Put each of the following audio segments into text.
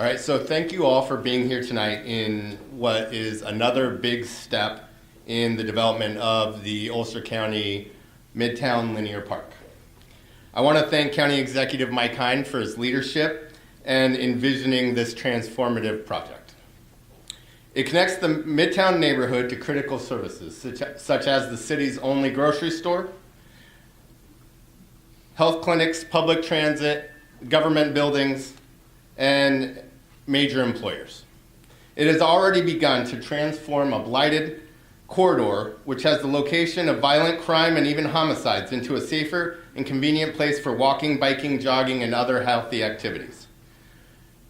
All right, so thank you all for being here tonight in what is another big step in the development of the Ulster County Midtown Linear Park. I want to thank County Executive Mike Hine for his leadership and envisioning this transformative project. It connects the Midtown neighborhood to critical services, such as the city's only grocery store, health clinics, public transit, government buildings, and major employers. It has already begun to transform a blighted corridor, which has the location of violent crime and even homicides, into a safer and convenient place for walking, biking, jogging, and other healthy activities.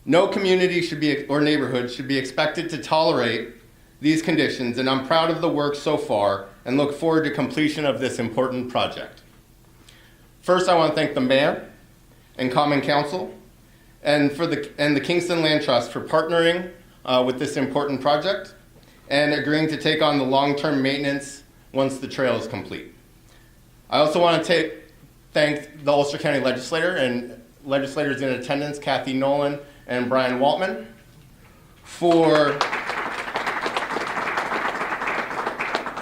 No community or neighborhood should be expected to tolerate these conditions, and I'm proud of the work so far and look forward to completion of this important project. First, I want to thank the Mayor and Common Council and the Kingston Land Trust for partnering with this important project and agreeing to take on the long-term maintenance once the trail is complete. I also want to thank the Ulster County legislators in attendance, Kathy Nolan and Brian Waltman, for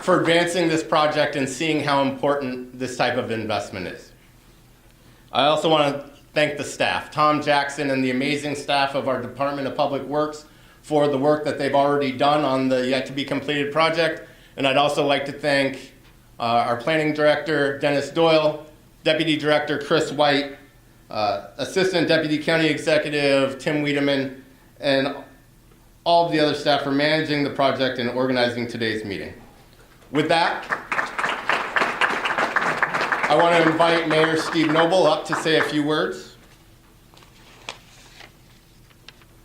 advancing this project and seeing how important this type of investment is. I also want to thank the staff, Tom Jackson and the amazing staff of our Department of Public Works for the work that they've already done on the yet-to-be-completed project. And I'd also like to thank our Planning Director, Dennis Doyle, Deputy Director, Chris White, Assistant Deputy County Executive, Tim Wiedemann, and all of the other staff for managing the project and organizing today's meeting. With that, I want to invite Mayor Steve Noble up to say a few words.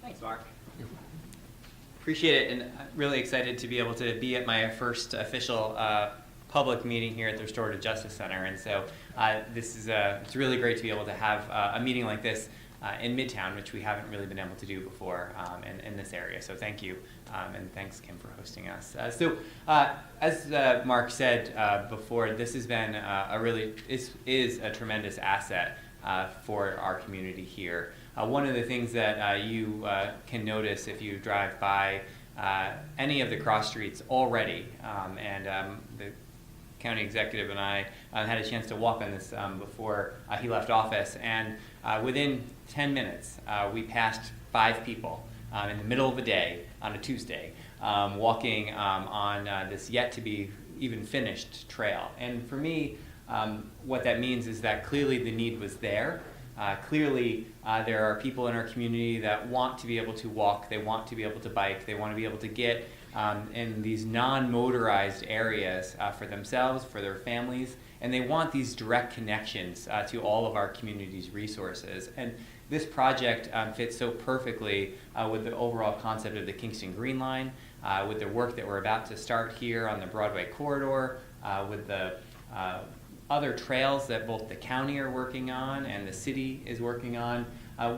Thanks, Mark. Appreciate it, and I'm really excited to be able to be at my first official public meeting here at the Restorative Justice Center. And so it's really great to be able to have a meeting like this in Midtown, which we haven't really been able to do before in this area. So thank you, and thanks, Kim, for hosting us. As Mark said before, this has been is a tremendous asset for our community here. One of the things that you can notice if you drive by any of the cross streets already, the County Executive and I had a chance to walk on this before he left office, and within 10 minutes we passed 5 people in the middle of the day on a Tuesday walking on this yet to be even finished trail. And for me, what that means is that clearly the need was there. Clearly there are people in our community that want to be able to walk, they want to be able to bike, they want to be able to get in these non-motorized areas for themselves, for their families, and they want these direct connections to all of our community's resources. And this project fits so perfectly with the overall concept of the Kingston Green Line, with the work that we're about to start here on the Broadway corridor, with the other trails that both the county are working on and the city is working on.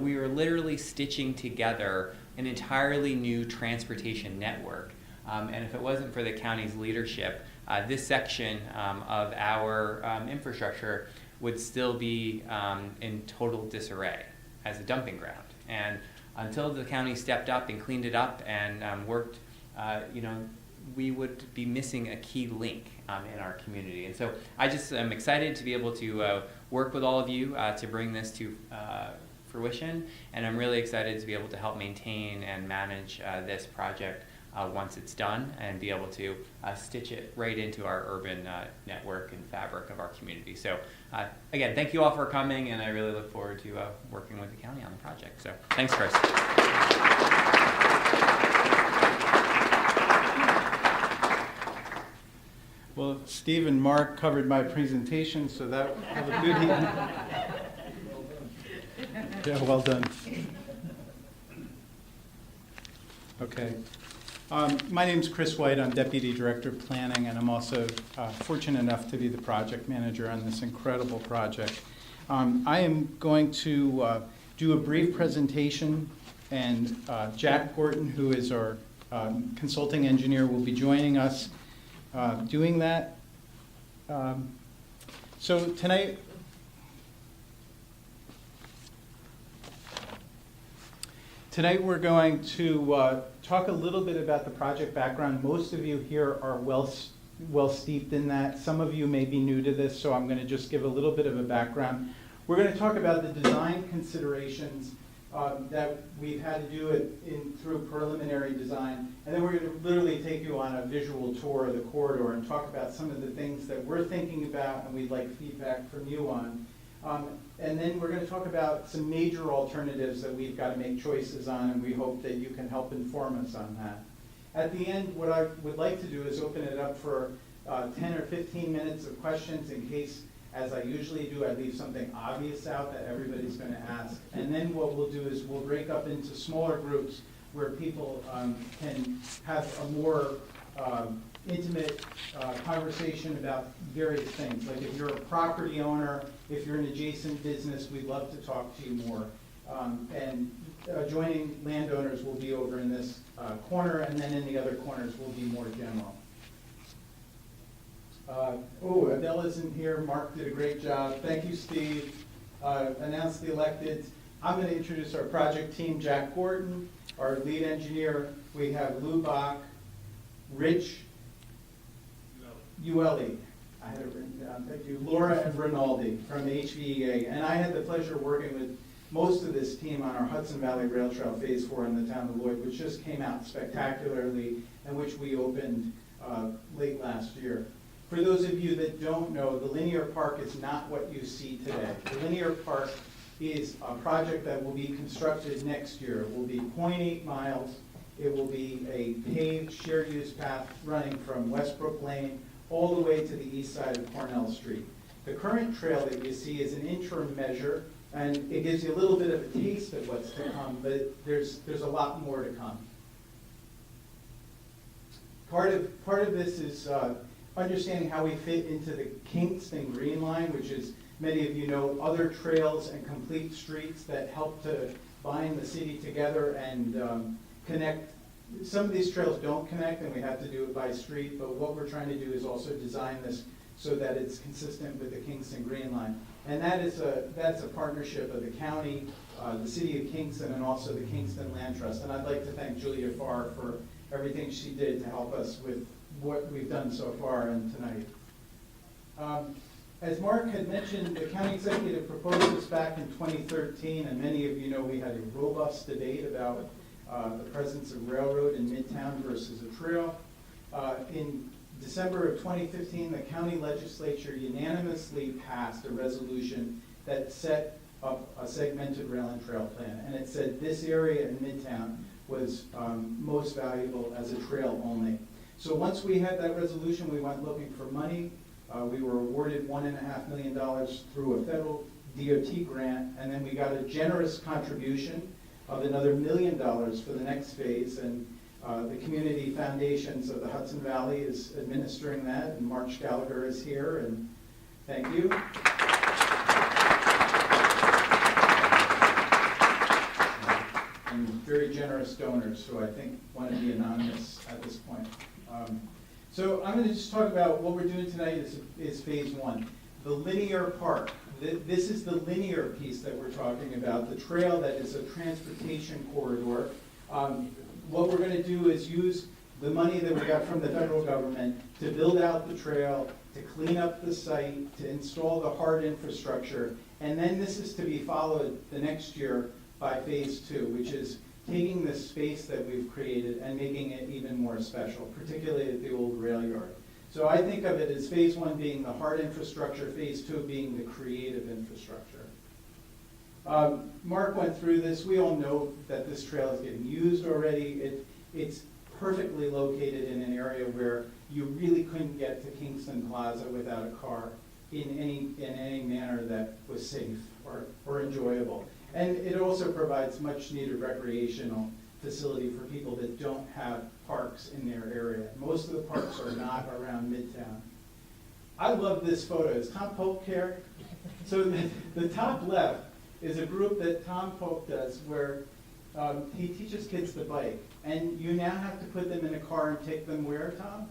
We are literally stitching together an entirely new transportation network. And if it wasn't for the county's leadership, this section of our infrastructure would still be in total disarray as a dumping ground. And until the county stepped up and cleaned it up and worked, we would be missing a key link in our community. And so I just am excited to be able to work with all of you to bring this to fruition. And I'm really excited to be able to help maintain and manage this project once it's done, and be able to stitch it right into our urban network and fabric of our community. So again, thank you all for coming, and I really look forward to working with the county on the project. So thanks, Chris. Well, Steve and Mark covered my presentation, so that have a good evening. Yeah, well done. Okay. My name's Chris White. I'm Deputy Director of Planning, and I'm also fortunate enough to be the project manager on this incredible project. I am going to do a brief presentation, and Jack Horton, who is our consulting engineer, will be joining us doing that. So Tonight we're going to talk a little bit about the project background. Most of you here are well steeped in that. Some of you may be new to this, so I'm going to just give a little bit of a background. We're going to talk about the design considerations that we've had to do through preliminary design, and then we're going to literally take you on a visual tour of the corridor and talk about some of the things that we're thinking about and we'd like feedback from you on. And then we're going to talk about some major alternatives that we've got to make choices on, and we hope that you can help inform us on that. At the end, what I would like to do is open it up for 10 or 15 minutes of questions in case, as I usually do, I leave something obvious out that everybody's going to ask. And then what we'll do is we'll break up into smaller groups where people can have a more intimate conversation about various things. Like if you're a property owner, if you're an adjacent business, we'd love to talk to you more. And adjoining landowners will be over in this corner, and then in the other corners will be more general. Adele isn't here. Mark did a great job. Thank you, Steve. Announce the electeds. I'm going to introduce our project team, Jack Gordon, our lead engineer. We have Lou Bach, Rich Ueli, I had it written down, thank you, Laura and Rinaldi from HVEA. And I had the pleasure of working with most of this team on our Hudson Valley Rail Trail Phase 4 in the town of Lloyd, which just came out spectacularly and which we opened late last year. For those of you that don't know, the linear park is not what you see today. The linear park is a project that will be constructed next year. It will be 0.8 miles. It will be a paved shared use path running from Westbrook Lane all the way to the east side of Cornell Street. The current trail that you see is an interim measure, and it gives you a little bit of a taste of what's to come, but there's a lot more to come. Part of this is understanding how we fit into the Kingston Green Line, which is, many of you know, other trails and complete streets that help to bind the city together and connect. Some of these trails don't connect, and we have to do it by street, but what we're trying to do is also design this so that it's consistent with the Kingston Green Line. And that's a partnership of the county, the City of Kingston, and also the Kingston Land Trust. And I'd like to thank Julia Farr for everything she did to help us with what we've done so far and tonight. As Mark had mentioned, the county executive proposed this back in 2013, and many of you know we had a robust debate about the presence of railroad in Midtown versus a trail. In December of 2015, the county legislature unanimously passed a resolution that set up a segmented rail and trail plan, and it said this area in Midtown was most valuable as a trail only. So once we had that resolution, we went looking for money. We were awarded $1.5 million through a federal DOT grant, and then we got a generous contribution of another $1 million for the next phase, and the Community Foundations of the Hudson Valley is administering that, and March Gallagher is here, and thank you. And very generous donors who I think want to be anonymous at this point. So I'm going to just talk about what we're doing tonight is phase 1, the linear park. This is the linear piece that we're talking about, the trail that is a transportation corridor. What we're going to do is use the money that we got from the federal government to build out the trail, to clean up the site, to install the hard infrastructure, and then this is to be followed the next year by phase 2, which is taking this space that we've created and making it even more special, particularly at the old rail yard. So I think of it as phase 1 being the hard infrastructure, phase 2 being the creative infrastructure. Mark went through this. We all know that this trail is getting used already. It's perfectly located in an area where you really couldn't get to Kingston Plaza without a car in any manner that was safe or enjoyable. And it also provides much needed recreational facility for people that don't have parks in their area. Most of the parks are not around Midtown. I love this photo. Is Tom Pope here? So the top left is a group that Tom Pope does where he teaches kids to bike. And you now have to put them in a car and take them where, Tom?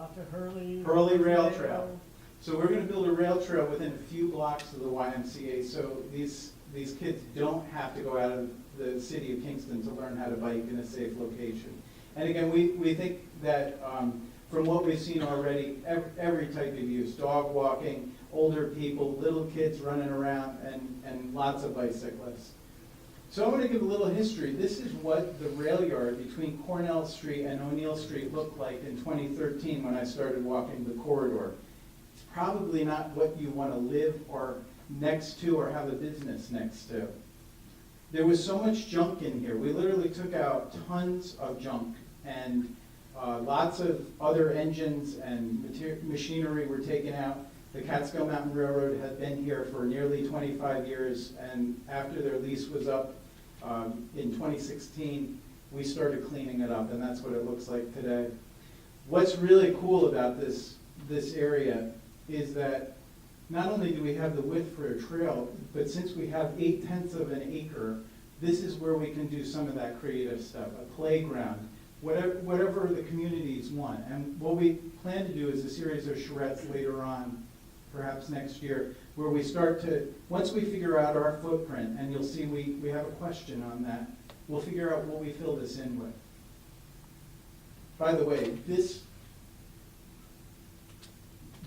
Out to Hurley. Hurley Rail Trail. So we're going to build a rail trail within a few blocks of the YMCA. So these kids don't have to go out of the city of Kingston to learn how to bike in a safe location. And again, we think that from what we've seen already, every type of use, dog walking, older people, little kids running around, and lots of bicyclists. So I want to give a little history. This is what the rail yard between Cornell Street and O'Neill Street looked like in 2013 when I started walking the corridor. It's probably not what you want to live or next to or have a business next to. There was so much junk in here. We literally took out tons of junk, and lots of other engines and machinery were taken out. The Catskill Mountain Railroad had been here for nearly 25 years, and after their lease was up in 2016, we started cleaning it up, and that's what it looks like today. What's really cool about this area is that not only do we have the width for a trail, but since we have 8/10 of an acre, this is where we can do some of that creative stuff, a playground, whatever the communities want. And what we plan to do is a series of charrettes later on, perhaps next year, where we start to, once we figure out our footprint, and you'll see we have a question on that, we'll figure out what we fill this in with. By the way,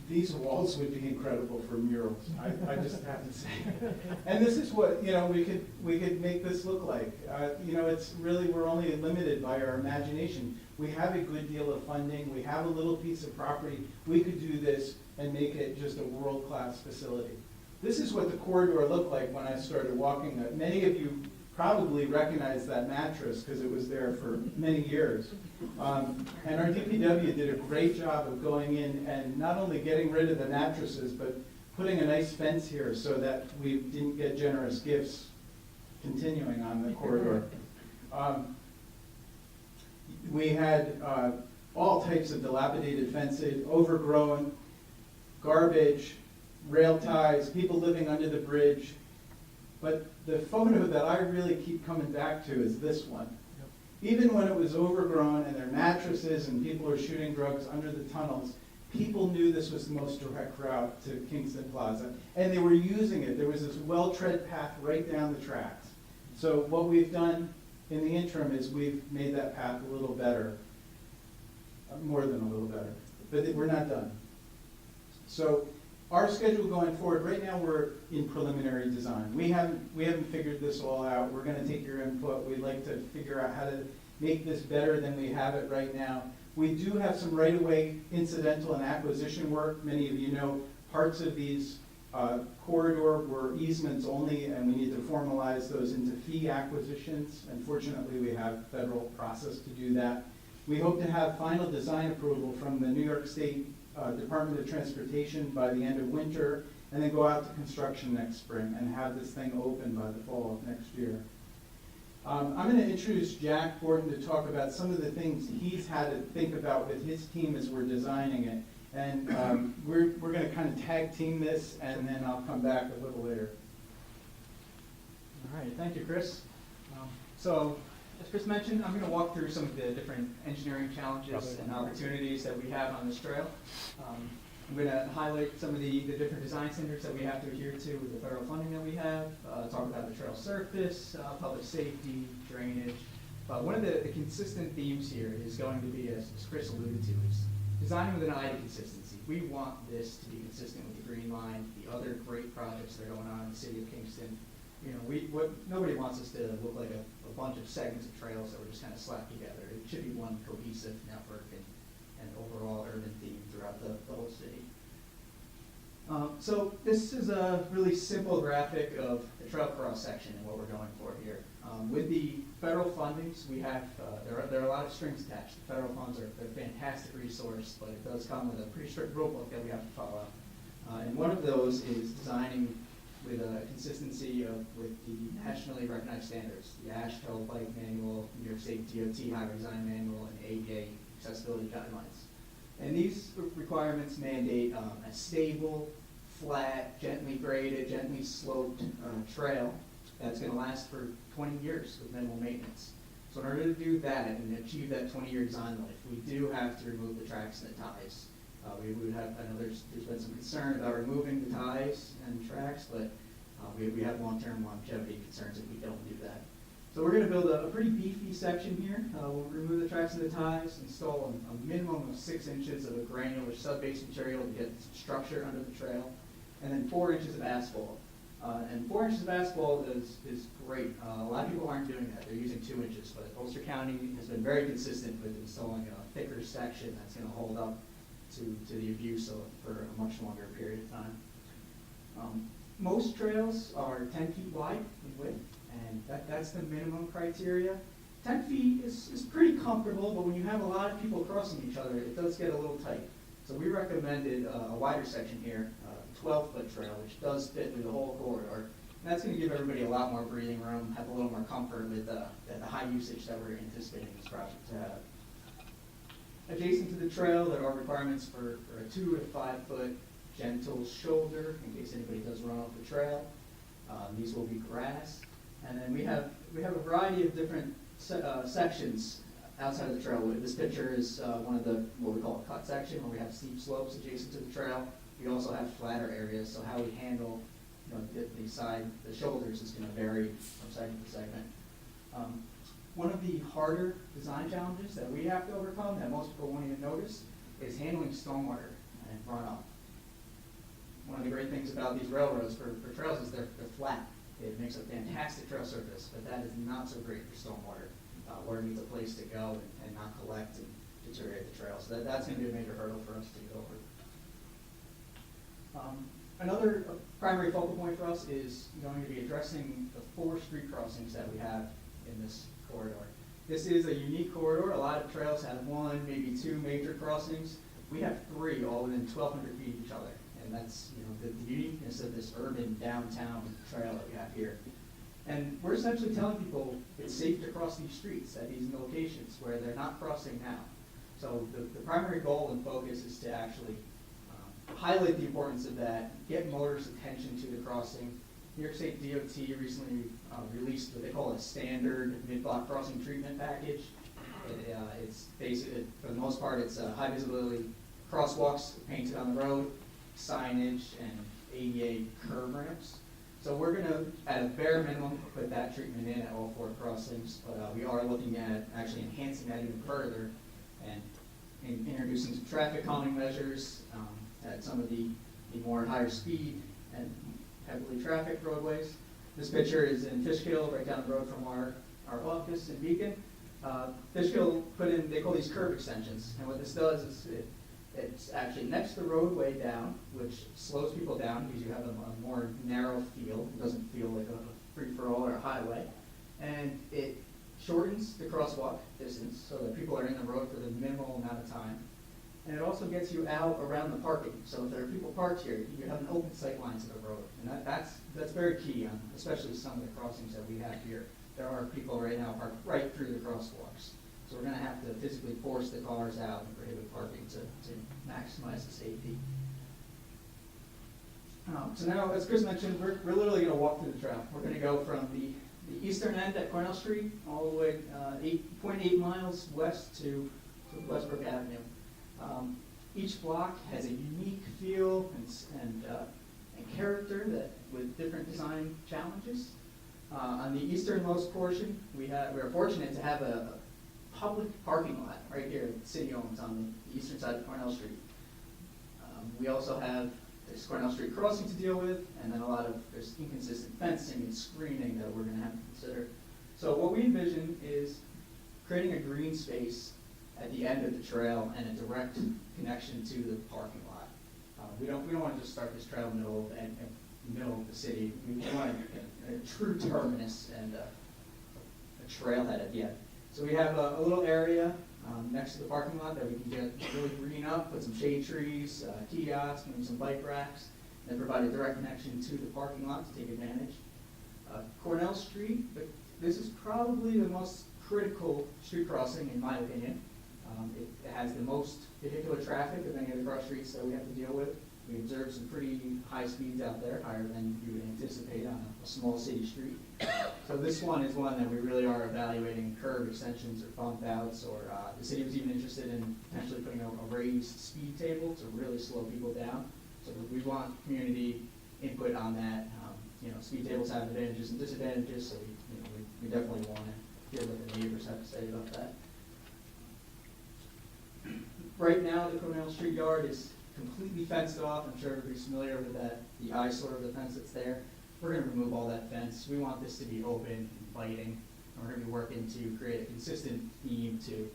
these walls would be incredible for murals, I just have to say. And this is what, we could make this look like. It's really, we're only limited by our imagination. We have a good deal of funding, we have a little piece of property, we could do this and make it just a world-class facility. This is what the corridor looked like when I started walking it. Many of you probably recognize that mattress because it was there for many years. And our DPW did a great job of going in and not only getting rid of the mattresses, but putting a nice fence here so that we didn't get generous gifts continuing on the corridor. We had all types of dilapidated fences, overgrown, garbage, rail ties, people living under the bridge. But the photo that I really keep coming back to is this one. Even when it was overgrown and there are mattresses and people are shooting drugs under the tunnels, people knew this was the most direct route to Kingston Plaza, and they were using it. There was this well-tread path right down the tracks. So what we've done in the interim is we've made that path a little better, more than a little better, but we're not done. So our schedule going forward, right now we're in preliminary design. We haven't figured this all out. We're going to take your input. We'd like to figure out how to make this better than we have it right now. We do have some right-of-way incidental and acquisition work. Many of you know parts of these corridor were easements only, and we need to formalize those into fee acquisitions. Unfortunately, we have federal process to do that. We hope to have final design approval from the New York State Department of Transportation by the end of winter, and then go out to construction next spring and have this thing open by the fall of next year. I'm going to introduce Jack Gordon to talk about some of the things he's had to think about with his team as we're designing it. And we're going to kind of tag team this, and then I'll come back a little later. All right, thank you, Chris. So, as Chris mentioned, I'm going to walk through some of the different engineering challenges and opportunities that we have on this trail. I'm going to highlight some of the different design standards that we have to adhere to with the federal funding that we have, talk about the trail surface, public safety, drainage. One of the consistent themes here is going to be, as Chris alluded to, is designing with an eye to consistency. We want this to be consistent with the Green Line, the other great projects that are going on in the City of Kingston. Nobody wants us to look like a bunch of segments of trails that were just kind of slapped together. It should be one cohesive network and overall urban theme throughout the whole city. So this is a really simple graphic of the trail cross section and what we're going for here. With the federal fundings, we have there are a lot of strings attached. The federal funds are a fantastic resource, but it does come with a pretty strict rule book that we have to follow. And one of those is designing with a consistency with the nationally recognized standards, the AASHTO Bike Manual, New York State DOT Highway Design Manual, and ADA Accessibility Guidelines. And these requirements mandate a stable, flat, gently graded, gently sloped trail that's going to last for 20 years with minimal maintenance. So in order to do that and achieve that 20-year design life, we do have to remove the tracks and the ties. I know there's been some concern about removing the ties and tracks, but We have long-term longevity concerns if we don't do that. So we're gonna build a pretty beefy section here. We'll remove the tracks and the ties, install a minimum of 6 inches of a granular sub-base material to get some structure under the trail, and then 4 inches of asphalt. And 4 inches of asphalt is great. A lot of people aren't doing that. They're using 2 inches, but Ulster County has been very consistent with installing a thicker section that's gonna hold up to the abuse for a much longer period of time. Most trails are 10 feet wide in width, and that's the minimum criteria. 10 feet is pretty comfortable, but when you have a lot of people crossing each other, it does get a little tight. So we recommended a wider section here, 12-foot trail, which does fit through the whole corridor. And that's going to give everybody a lot more breathing room, have a little more comfort with the high usage that we're anticipating this project to have. Adjacent to the trail, there are requirements for a 2 to 5 foot gentle shoulder in case anybody does run off the trail. These will be grass. And then we have a variety of different sections outside of the trail. This picture is one of the, what we call a cut section, where we have steep slopes adjacent to the trail. We also have flatter areas, so how we handle the shoulders is going to vary from segment to segment. One of the harder design challenges that we have to overcome that most people won't even notice is handling stormwater and runoff. One of the great things about these railroads for trails is they're flat. It makes a fantastic trail surface, but that is not so great for stormwater. Water needs a place to go and not collect and deteriorate the trail. So that's going to be a major hurdle for us to get over. Another primary focal point for us is going to be addressing the 4 street crossings that we have in this corridor. This is a unique corridor. A lot of trails have 1, maybe 2 major crossings. We have 3, all within 1,200 feet of each other. And that's the uniqueness of this urban downtown trail that we have here. And we're essentially telling people it's safe to cross these streets at these locations where they're not crossing now. So the primary goal and focus is to actually highlight the importance of that, get motorists' attention to the crossing. New York State DOT recently released what they call a standard mid-block crossing treatment package. It's basically, for the most part, it's high visibility crosswalks painted on the road, signage, and ADA curb ramps. So we're going to, at a bare minimum, put that treatment in at all 4 crossings, but we are looking at actually enhancing that even further and introducing some traffic calming measures at some of the more higher speed and heavily trafficked roadways. This picture is in Fishkill, right down the road from our office in Beacon. Fishkill put in, they call these curb extensions, and what this does is it's actually next to the roadway down, which slows people down because you have a more narrow feel. It doesn't feel like a free-for-all or a highway. And it shortens the crosswalk distance so that people are in the road for the minimal amount of time. And it also gets you out around the parking. So if there are people parked here, you have an open sight line to the road. And that's very key, especially some of the crossings that we have here. There are people right now parked right through the crosswalks. So we're going to have to physically force the cars out and prohibit parking to maximize the safety. So now, as Chris mentioned, we're literally going to walk through the trail. We're going to go from the eastern end at Cornell Street all the way 8.8 miles west to Westbrook Avenue. Each block has a unique feel and character with different design challenges. On the easternmost portion, we are fortunate to have a public parking lot right here that the city owns on the eastern side of Cornell Street. We also have this Cornell Street crossing to deal with, and then there's inconsistent fencing and screening that we're going to have to consider. So what we envision is creating a green space at the end of the trail and a direct connection to the parking lot. We don't want to just start this trail in the middle of the city. We want a true terminus and a trailhead at the end. So we have a little area next to the parking lot that we can get really green up, put some shade trees, kiosks, maybe some bike racks, and then provide a direct connection to the parking lot to take advantage. Cornell Street, this is probably the most critical street crossing in my opinion. It has the most vehicular traffic of any of the cross streets that we have to deal with. We observe some pretty high speeds out there, higher than you would anticipate on a small city street. So this one is one that we really are evaluating curb extensions or bump outs, or the city was even interested in potentially putting a raised speed table to really slow people down. So we want community input on that. speed tables have advantages and disadvantages, so we definitely want to hear what the neighbors have to say about that. Right now, the Cornell Street yard is completely fenced off. I'm sure everybody's familiar with that, the eyesore of the fence that's there. We're going to remove all that fence. We want this to be open, inviting, and we're going to be working to create a consistent theme to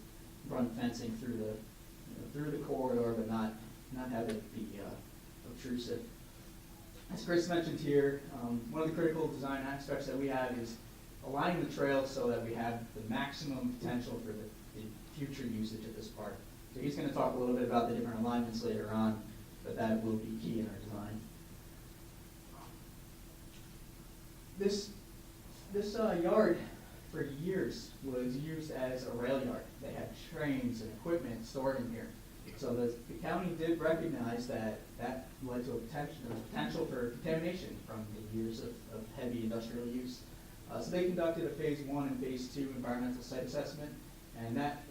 run fencing through the corridor, but not have it be obtrusive. As Chris mentioned here, one of the critical design aspects that we have is aligning the trail so that we have the maximum potential for the future usage of this park. So he's going to talk a little bit about the different alignments later on, but that will be key in our design. This yard for years was used as a rail yard. They had trains and equipment stored in here. So the county did recognize that led to a potential for contamination from the years of heavy industrial use. So they conducted a phase 1 and phase 2 environmental site assessment, and that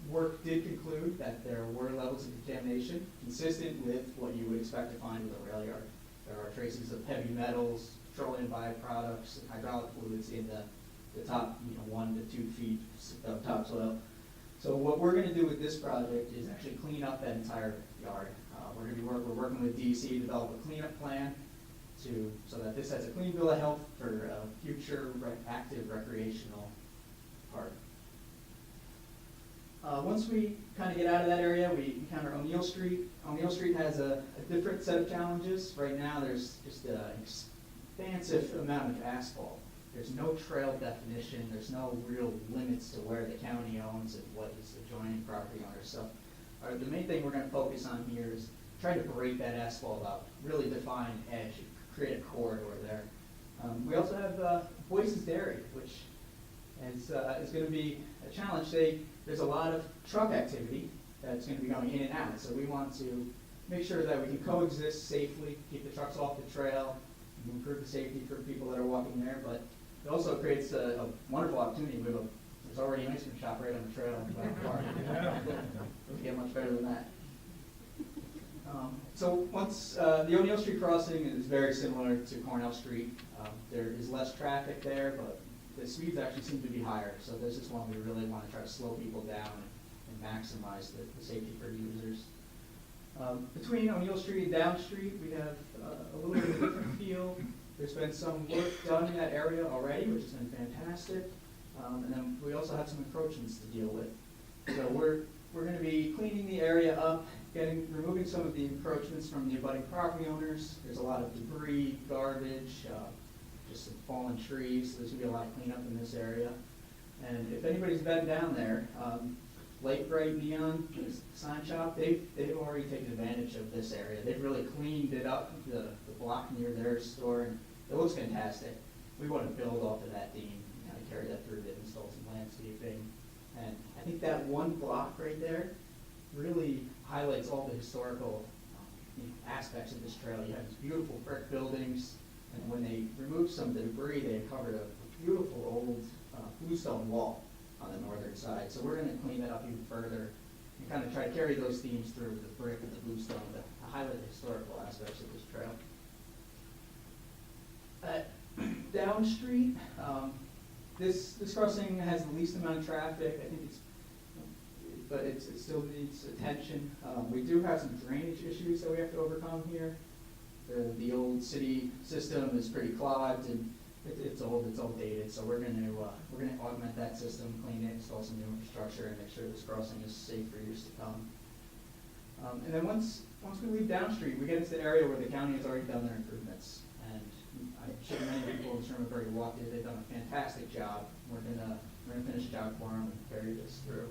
work did conclude that there were levels of contamination consistent with what you would expect to find with a rail yard. There are traces of heavy metals, petroleum byproducts, and hydraulic fluids in the top 1 to 2 feet of topsoil. So what we're going to do with this project is actually clean up that entire yard. We're working with DC to develop a cleanup plan so that this has a clean bill of health for future active recreational park. Once we kind of get out of that area, we encounter O'Neill Street. O'Neill Street has a different set of challenges. Right now, there's just an expansive amount of asphalt. There's no trail definition. There's no real limits to where the county owns and what is adjoining property owners. So the main thing we're going to focus on here is trying to break that asphalt up, really define an edge, create a corridor there. We also have Boyce's Dairy, which is going to be a challenge. There's a lot of truck activity that's going to be going in and out. So we want to make sure that we can coexist safely, keep the trucks off the trail, improve the safety for people that are walking there, but it also creates a wonderful opportunity. There's already an ice cream shop right on the trail in the back park. Doesn't get much better than that. So once the O'Neill Street crossing is very similar to Cornell Street. There is less traffic there, but the speeds actually seem to be higher. So this is one we really want to try to slow people down and maximize the safety for users. Between O'Neill Street and Down Street, we have a little bit of a different feel. There's been some work done in that area already, which has been fantastic. And then we also have some encroachments to deal with. So we're going to be cleaning the area up, removing some of the encroachments from the abutting property owners. There's a lot of debris, garbage, just some fallen trees. There's going to be a lot of cleanup in this area. And if anybody's been down there, Lake Bright Neon Sign Shop, they've already taken advantage of this area. They've really cleaned it up, the block near their store, and it looks fantastic. We want to build off of that theme, kind of carry that through, install some landscaping. And I think that one block right there really highlights all the historical aspects of this trail. You have these beautiful brick buildings, and when they removed some of the debris, they uncovered a beautiful old bluestone wall on the northern side. So we're going to clean that up even further and kind of try to carry those themes through with the brick and the bluestone to highlight the historical aspects of this trail. Down Street, this crossing has the least amount of traffic. I think but it still needs attention. We do have some drainage issues that we have to overcome here. The old city system is pretty clogged and it's old, it's outdated. So we're going to augment that system, clean it, install some new infrastructure, and make sure this crossing is safe for years to come. And then once we leave Down Street, we get into the area where the county has already done their improvements. And I'm sure many people in this room have already walked it. They've done a fantastic job. We're gonna finish the job for them and carry this through.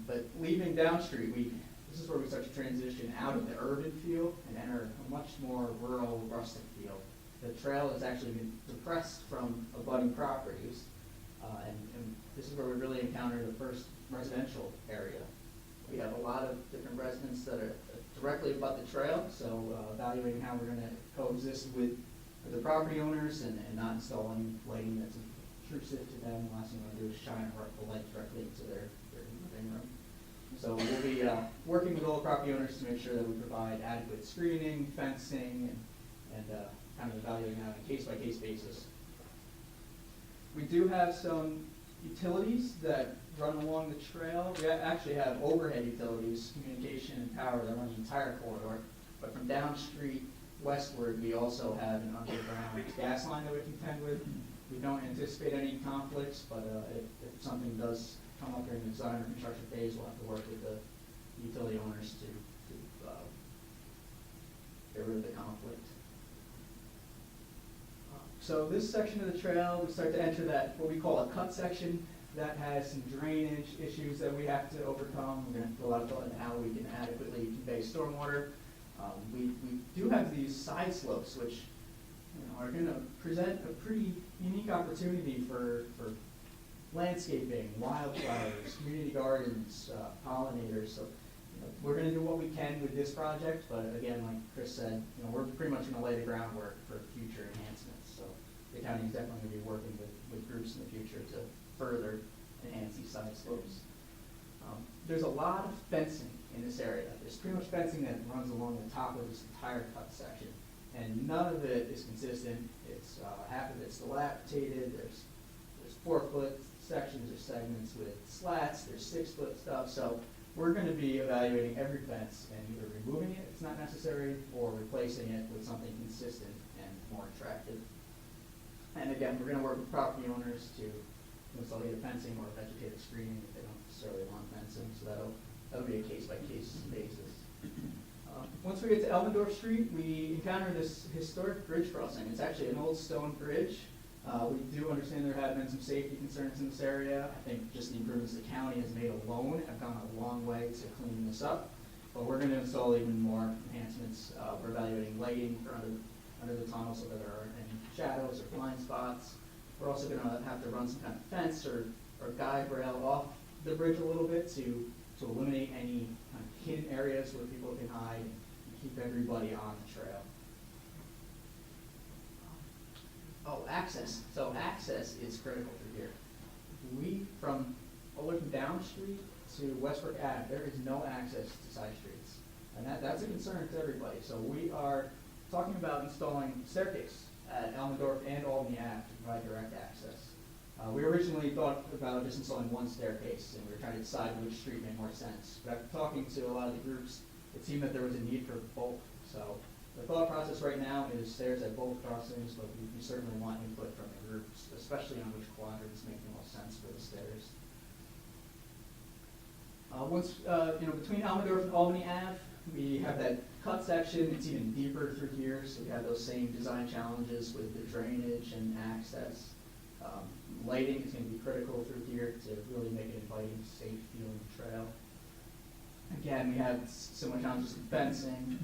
But leaving Down Street, this is where we start to transition out of the urban feel and enter a much more rural, rustic feel. The trail has actually been depressed from abutting properties, and this is where we really encounter the first residential area. We have a lot of different residents that are directly abut the trail, so evaluating how we're going to coexist with the property owners and not installing lighting that's intrusive to them. The last thing we want to do is shine a light directly into their living room. So we'll be working with all the property owners to make sure that we provide adequate screening, fencing, and and kind of evaluating that on a case-by-case basis. We do have some utilities that run along the trail. We actually have overhead utilities, communication and power that run the entire corridor. But from down street westward, we also have an underground gas line that we contend with. We don't anticipate any conflicts, but if something does come up during the design or construction phase, we'll have to work with the utility owners to get rid of the conflict. So this section of the trail, we start to enter that, what we call a cut section, that has some drainage issues that we have to overcome. We're going to put a lot of thought into how we can adequately convey stormwater. We do have these side slopes, which are going to present a pretty unique opportunity for landscaping, wildflowers, community gardens, pollinators. So we're going to do what we can with this project, but again, like Chris said, we're pretty much going to lay the groundwork for future enhancements. So the county is definitely going to be working with groups in the future to further enhance these side slopes. There's a lot of fencing in this area. There's pretty much fencing that runs along the top of this entire cut section, and none of it is consistent. It's half of it's dilapidated. There's 4-foot sections or segments with slats. There's 6-foot stuff. So we're going to be evaluating every fence and either removing it if it's not necessary or replacing it with something consistent and more attractive. And again, we're going to work with property owners to install either fencing or vegetative screening if they don't necessarily want fencing. So that'll be a case-by-case basis. Once we get to Elmendorf Street, we encounter this historic bridge crossing. It's actually an old stone bridge. We do understand there have been some safety concerns in this area. I think just the improvements the county has made alone have gone a long way to cleaning this up. But we're going to install even more enhancements. We're evaluating lighting for under the tunnel so that there aren't any shadows or blind spots. We're also going to have to run some kind of fence or guide rail off the bridge a little bit to eliminate any kind of hidden areas where people can hide and keep everybody on the trail. Oh, access. So access is critical through here. From down street to Westbrook Ave, there is no access to side streets. And that's a concern to everybody. So we are talking about installing staircase at Elmendorf and Albany Ave to provide direct access. We originally thought about just installing one staircase, and we were trying to decide which street made more sense. But after talking to a lot of the groups, it seemed that there was a need for both. So the thought process right now is stairs at both crossings, but we certainly want input from the groups, especially on which quadrants make the most sense for the stairs. Between Elmendorf and Albany Ave, we have that cut section. It's even deeper through here, so we have those same design challenges with the drainage and access. Lighting is going to be critical through here to really make an inviting, safe feeling trail. Again, we have similar challenges with fencing.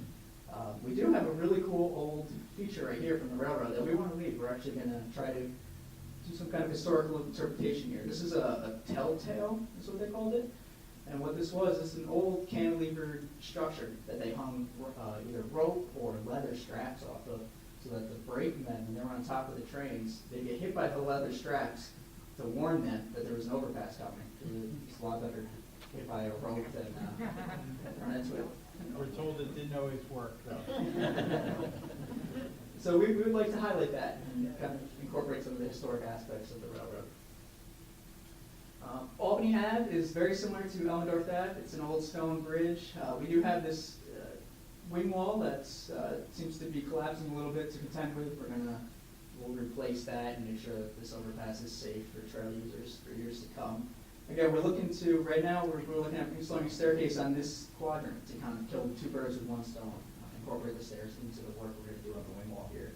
We do have a really cool old feature right here from the railroad that we want to leave. We're actually going to try to do some kind of historical interpretation here. This is a telltale, is what they called it. And what this was, this is an old cantilevered structure that they hung either rope or leather straps off of, so that the brakemen, when they were on top of the trains, they get hit by the leather straps to warn them that there was an overpass coming. It's a lot better to hit by a rope than run into it. We're told it didn't always work, though. So we would like to highlight that and kind of incorporate some of the historic aspects of the railroad. Albany Ave is very similar to Elmendorf Ave. It's an old stone bridge. We do have this wing wall that seems to be collapsing a little bit to contend with. We'll replace that and make sure that this overpass is safe for trail users for years to come. Again, right now we're looking at installing a staircase on this quadrant to kind of kill 2 birds with 1 stone, incorporate the stairs into the work we're going to do on the wing wall here.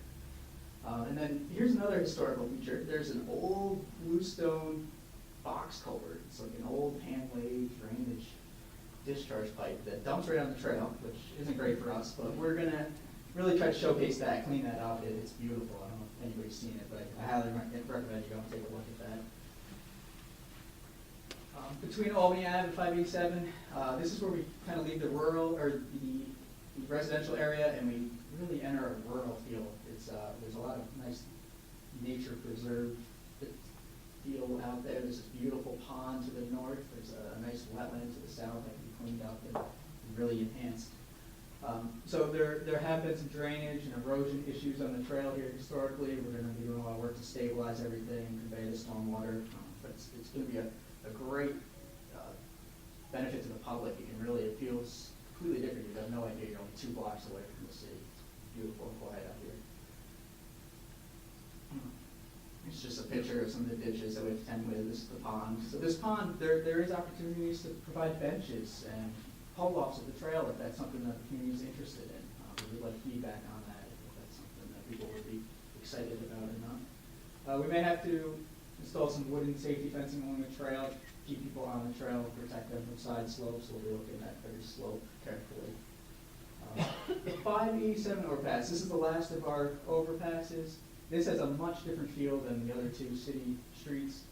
And then here's another historical feature. There's an old bluestone box culvert. It's like an old hand-laid drainage discharge pipe that dumps right on the trail, which isn't great for us, but we're going to really try to showcase that, clean that up. It's beautiful. I don't know if anybody's seen it, but I highly recommend you go and take a look at that. Between Albany Ave and 587, this is where we kind of leave the rural or the residential area, and we really enter a rural feel. There's a lot of nice nature preserved feel out there. There's this beautiful pond to the north. There's a nice wetland to the south that can be cleaned up and really enhanced. So there have been some drainage and erosion issues on the trail here historically. We're gonna be doing a lot of work to stabilize everything, convey the stormwater. But it's gonna be a great benefit to the public. It feels completely different. You have no idea you're only 2 blocks away from the city. It's beautiful and quiet out here. It's just a picture of some of the ditches that we have to tend with. This is the pond. So this pond, there is opportunities to provide benches and pull-offs of the trail if that's something that the community is interested in. We would like feedback on that if that's something that people would be excited about or not. We may have to install some wooden safety fencing along the trail, keep people on the trail, protect them from side slopes. We'll be looking at every slope carefully. The 587 overpass, this is the last of our overpasses. This has a much different feel than the other 2 city streets.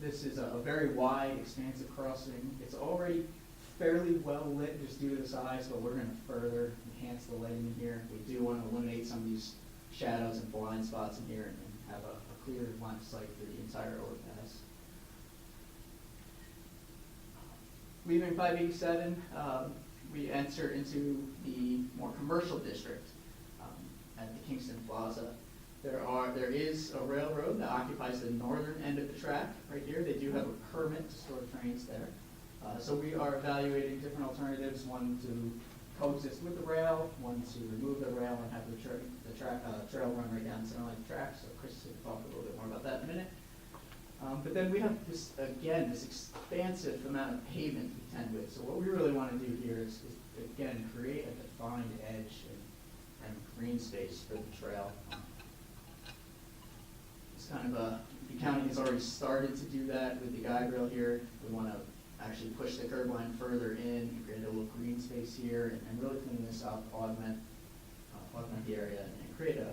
This is a very wide, expansive crossing. It's already fairly well lit just due to the size, but we're going to further enhance the lighting in here. We do want to eliminate some of these shadows and blind spots in here and have a clear line of sight through the entire overpass. Leaving 587, we enter into the more commercial district at the Kingston Plaza. There is a railroad that occupies the northern end of the track right here. They do have a permit to store trains there. So we are evaluating different alternatives, one to coexist with the rail, one to remove the rail and have the trail run right down the center line of the track. So Chris is going to talk a little bit more about that in a minute. But then we have this, again, this expansive amount of pavement to contend with. So what we really want to do here is again, create a defined edge and green space for the trail. It's kind of the county has already started to do that with the guide rail here. We want to actually push the curb line further in, create a little green space here, and really clean this up, augment the area, and create a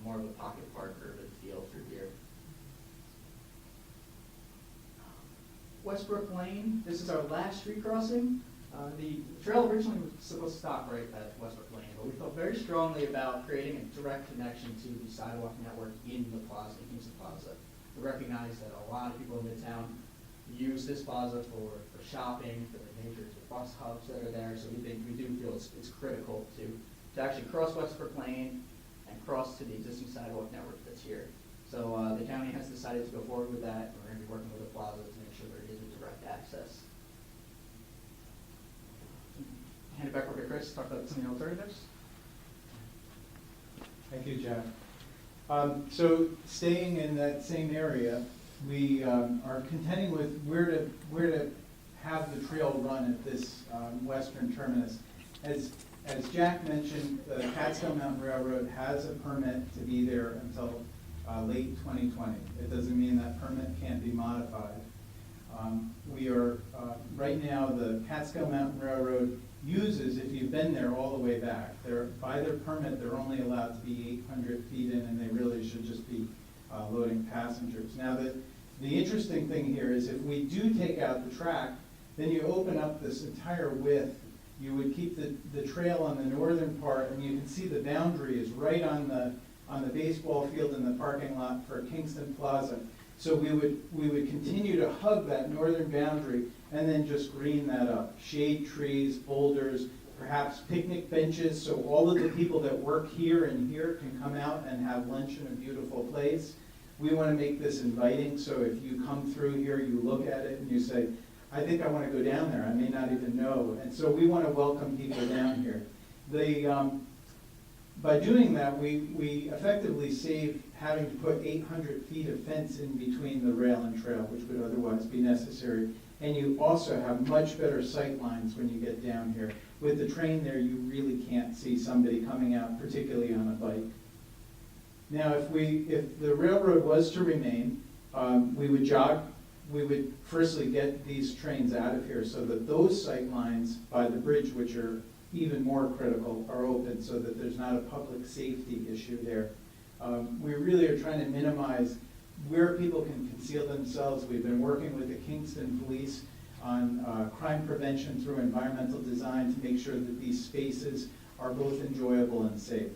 more of a pocket park urban feel through here. Westbrook Lane, this is our last street crossing. The trail originally was supposed to stop right at Westbrook Lane, but we felt very strongly about creating a direct connection to the sidewalk network in the plaza, Kingston Plaza. We recognize that a lot of people in Midtown use this plaza for shopping, for the major bus hubs that are there, so we do feel it's critical to actually cross Westbrook Lane and cross to the existing sidewalk network that's here. So the county has decided to go forward with that. We're going to be working with the plaza to make sure there is a direct access. Hand it back over to Chris to talk about some of the alternatives. Thank you, Jeff. So staying in that same area, we are contending with where to have the trail run at this western terminus. As Jack mentioned, the Catskill Mountain Railroad has a permit to be there until late 2020. It doesn't mean that permit can't be modified. We are, right now, the Catskill Mountain Railroad uses, if you've been there all the way back, by their permit, they're only allowed to be 800 feet in, and they really should just be loading passengers. Now, the interesting thing here is if we do take out the track, then you open up this entire width. You would keep the trail on the northern part, and you can see the boundary is right on the baseball field in the parking lot for Kingston Plaza. So we would continue to hug that northern boundary and then just green that up. Shade trees, boulders, perhaps picnic benches, so all of the people that work here and here can come out and have lunch in a beautiful place. We want to make this inviting, so if you come through here, you look at it and you say, I think I want to go down there, I may not even know. And so we want to welcome people down here. By doing that, we effectively save having to put 800 feet of fence in between the rail and trail, which would otherwise be necessary. And you also have much better sight lines when you get down here. With the train there, you really can't see somebody coming out, particularly on a bike. Now, if the railroad was to remain, we would firstly get these trains out of here so that those sight lines by the bridge, which are even more critical, are open so that there's not a public safety issue there. We really are trying to minimize where people can conceal themselves. We've been working with the Kingston Police on crime prevention through environmental design to make sure that these spaces are both enjoyable and safe.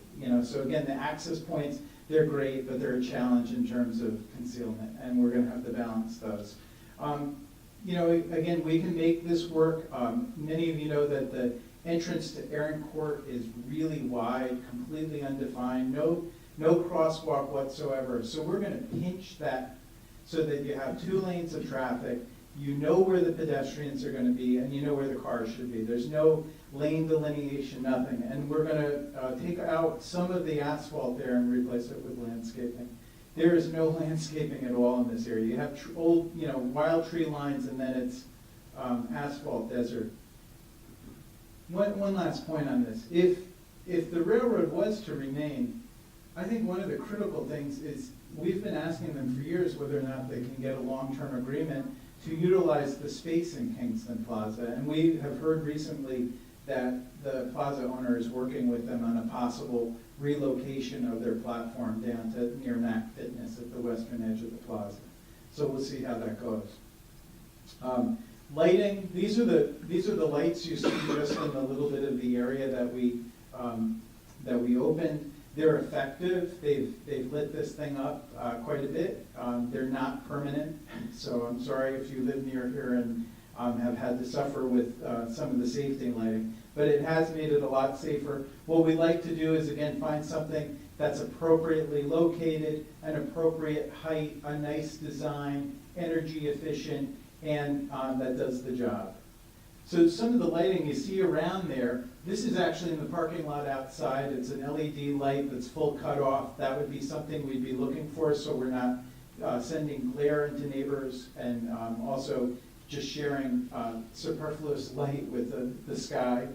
So again, the access points, they're great, but they're a challenge in terms of concealment, and we're going to have to balance those. Again, we can make this work. Many of you know that the entrance to Erin Court is really wide, completely undefined, no crosswalk whatsoever. So we're gonna pinch that so that you have 2 lanes of traffic, you know where the pedestrians are gonna be, and you know where the cars should be. There's no lane delineation, nothing. And we're gonna take out some of the asphalt there and replace it with landscaping. There is no landscaping at all in this area. You have old, wild tree lines, and then it's asphalt desert. One last point on this. If the railroad was to remain, I think one of the critical things is we've been asking them for years whether or not they can get a long-term agreement to utilize the space in Kingston Plaza. And we have heard recently that the plaza owner is working with them on a possible relocation of their platform down to near Mac Fitness at the western edge of the plaza. So we'll see how that goes. Lighting, these are the lights you see just in the little bit of the area that we opened. They're effective. They've lit this thing up quite a bit. They're not permanent, so I'm sorry if you live near here and have had to suffer with some of the safety lighting, but it has made it a lot safer. What we like to do is, again, find something that's appropriately located, an appropriate height, a nice design, energy efficient, and that does the job. So some of the lighting you see around there, this is actually in the parking lot outside. It's an LED light that's full cutoff. That would be something we'd be looking for, so we're not sending glare into neighbors, and also just sharing superfluous light with the sky.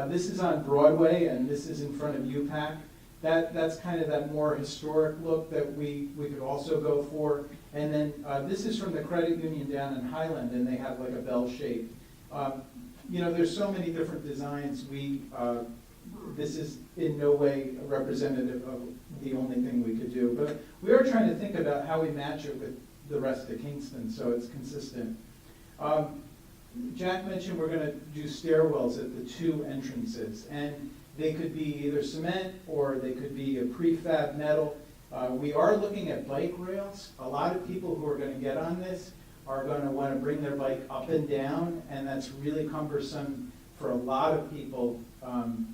This is on Broadway, and this is in front of UPAC. That's kind of that more historic look that we could also go for. And then this is from the credit union down in Highland, and they have like a bell shape. There's so many different designs. This is in no way representative of the only thing we could do. But we are trying to think about how we match it with the rest of Kingston so it's consistent. Jack mentioned we're going to do stairwells at the 2 entrances, and they could be either cement or they could be a prefab metal. We are looking at bike rails. A lot of people who are going to get on this are going to want to bring their bike up and down, and that's really cumbersome for a lot of people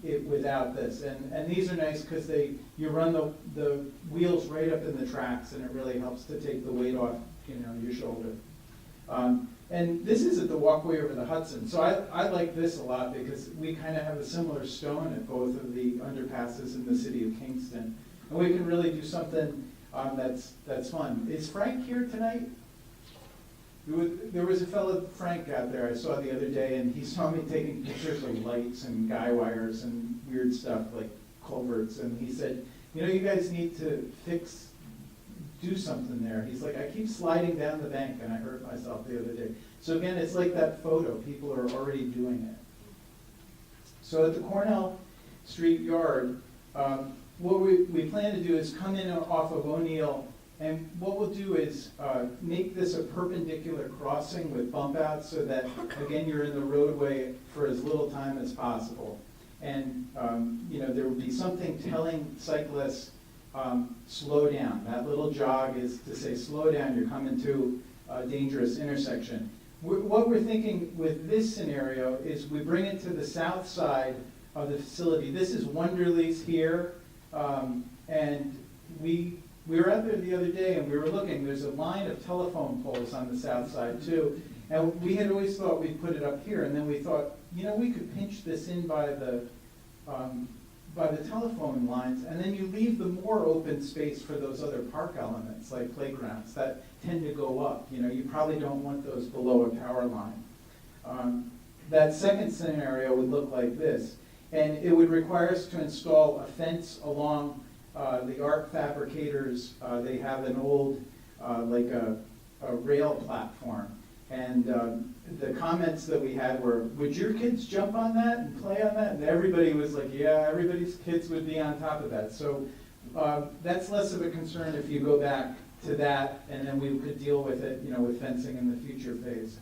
without this. And these are nice because you run the wheels right up in the tracks, and it really helps to take the weight off your shoulder. And this is at the walkway over the Hudson. So I like this a lot because we kind of have a similar stone at both of the underpasses in the City of Kingston. And we can really do something that's fun. Is Frank here tonight? There was a fellow, Frank, out there I saw the other day, and he saw me taking pictures of lights and guy wires and weird stuff like culverts, and he said, you guys need to do something there. He's like, I keep sliding down the bank, and I hurt myself the other day. So again, it's like that photo. People are already doing it. So at the Cornell Street Yard, what we plan to do is come in off of O'Neill, and what we'll do is make this a perpendicular crossing with bump outs so that, again, you're in the roadway for as little time as possible. And there will be something telling cyclists, slow down. That little jog is to say, slow down, you're coming to a dangerous intersection. What we're thinking with this scenario is we bring it to the south side of the facility. This is Wonderly's here, and we were out there the other day and we were looking. There's a line of telephone poles on the south side too, and we had always thought we'd put it up here, and then we thought, we could pinch this in by the telephone lines, and then you leave the more open space for those other park elements like playgrounds that tend to go up. You probably don't want those below a power line. That second scenario would look like this, and it would require us to install a fence along the art fabricators. They have an old, like a rail platform, and the comments that we had were, would your kids jump on that and play on that? And everybody was like, yeah, everybody's kids would be on top of that. So that's less of a concern if you go back to that, and then we could deal with it, with fencing in the future phase.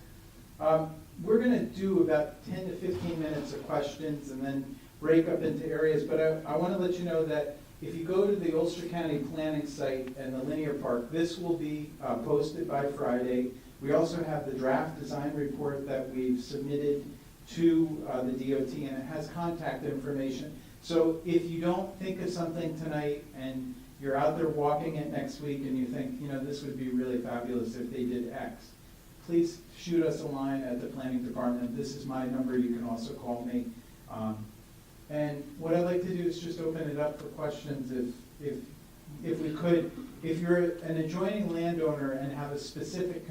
We're going to do about 10 to 15 minutes of questions and then break up into areas, but I want to let you know that if you go to the Ulster County Planning site and the linear park, this will be posted by Friday. We also have the draft design report that we've submitted to the DOT, and it has contact information. So if you don't think of something tonight and you're out there walking it next week and you think, you know, this would be really fabulous if they did X, please shoot us a line at the planning department. This is my number. You can also call me. And what I'd like to do is just open it up for questions if we could. If you're an adjoining landowner and have a specific